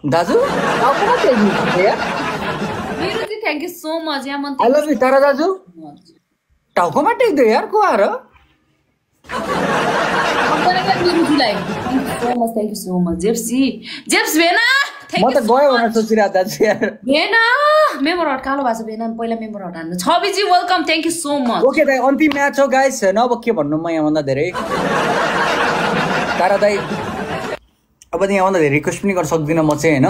दाजु टाउकोमा टेक्दै यार मेरो चाहिँ thank you so much Yaman I love you Tara दाजु टाउकोमा टेक्दै यार को आएर थ्यांक यू सो मच जेप्स भेना म त गयो भनेर सोचिरहेको दाजु यार भेना मेम्बर हट कालो भएको छ भेना पहिला मेम्बर हट हान्नु छविजी welcome thank you so much okay दाइ अन्तिम म्याच हो गाइस हैन अब के भन्नु म यहाँभन्दा धेरै तारा दाइ अब यहाँभन्दा धेरै रिक्वेस्ट पनि गर्न सक्दिनँ म चाहिँ हैन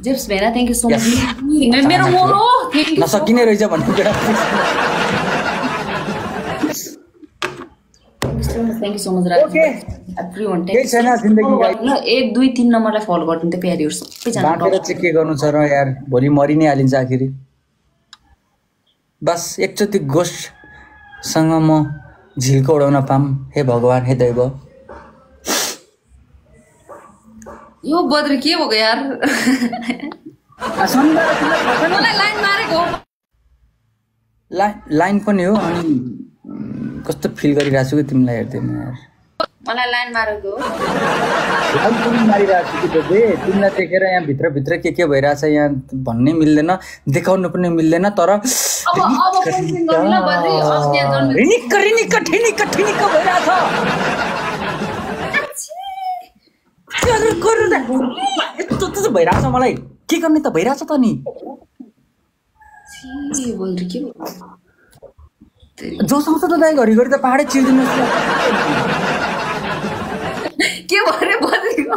जेप्स भेना थ्यांक यू सो मच मेरो मोरो थ्यांक यू नसकिने रहेछ भन्ने कुरा thank you so much okay everyone केही छैन जिन्दगी गाइस 1 2 3 नम्बरलाई फलो गर्दिनु त प्यारीहरु सबैजना बाटेर चाहिँ के गर्नु छ र यार भोलि मरि नै हालिन्छ आखिरी बस एकचोटि गोस्टसँग म झिल्को उडाउन पाम हे भगवान हे दैव यो बद्री के भएको यार मलाई लाइन मारेको लाइन पनि हो अनि कस्तो फिल गरिरहेको छु कि तिमीलाई हेर्दै म यार मलाई लाइन मारेको लाइन पनि मारिरहेको छु कि बे तिमीलाई देखेर यहाँ भित्र के भइरहेछ यहाँ भन्नै मिल्दैन देखाउनु पनि मिल्दैन तर अब कन्फर्म गर्नु ल बद्री अस्ति जन्म रिनिक भइरहेछ यस्तो त भइरहेछ मलाई के गर्ने त भइरहेछ त नि बद्री के जोसँग त दाइ घरिघरि त पहाडै चिर्दिनु के भरे बद्रीको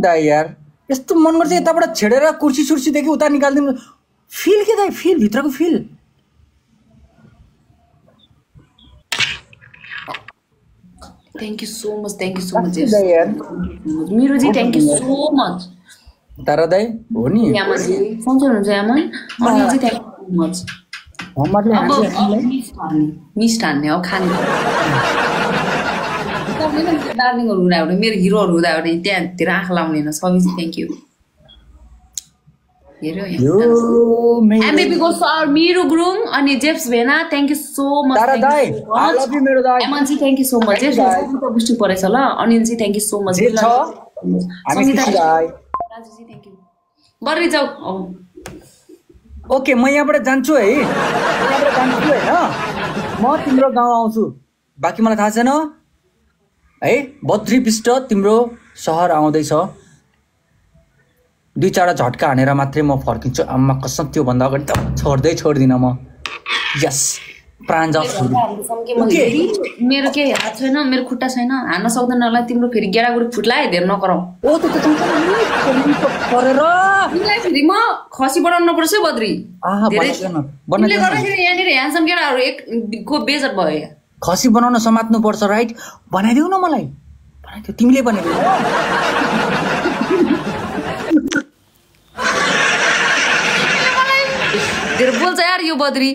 दाइ यार यस्तो मन गर्छ यताबाट छेडेर कुर्सी सुर्सीदेखि उता निकाल्दिनु फिल के दाइ फिल भित्रको फिल थ्यांक यू सो मच मेरो जी thank you so much Tara दाइ हो नि यामन जी सन्चै हुनुहुन्छ यामन अनि जी थ्यांक यू सो मच मिस्ट हान्ने हो खाने डार्लिङहरू हुँदा एउटा मेरो हिरोहरू हुँदा एउटा त्यहाँतिर आँखा लाउने होइन सबै थ्यांक यू एमबीबी को सर मीरू गुरुङ अनि जेप्स भेना thank you so much Tara दाइ आई लभ यु मेरो दाइ एमन जी थ्यांक यू सो मच जेप्स बुस्टी परेछ ल Anil ji thank you so much जे छ हामी खुसी दाइ राजु जी थ्यांक यू बर्री जाऊ ओके म यहाँबाट जान्छु है हैन म तिम्रो गाउँ आउँछु बाँकी मलाई थाहा छैन है बद्री बिस्ट तिम्रो सहर आउँदैछ 2-4 झट्का हानेर मात्रै म फर्किन्छु आम्मा कसम त्यो भन्दा अगाडि त छोड्दिन म यस प्राण जाओस् मेरो के हात छैन मेरो खुट्टा छैन हान्न सक्दैन होला तिम्रो फेरि गेडागुडी फुट्ला है धेर नकराउ ओ त गरेर तिमीलाई फेरि म खसी बनाउनु पर्छ बद्री तिमीले गर्दाखेरि यहाँनिर ह्यान्डसम केटाहरू एकको बेजत भयो यहाँ खसी बनाउन समात्नु पर्छ राइट बनाइदेऊ न मलाई बनाइदेऊ तिमीले बनाइदेऊ धेरै बोल्छ यार यो बद्री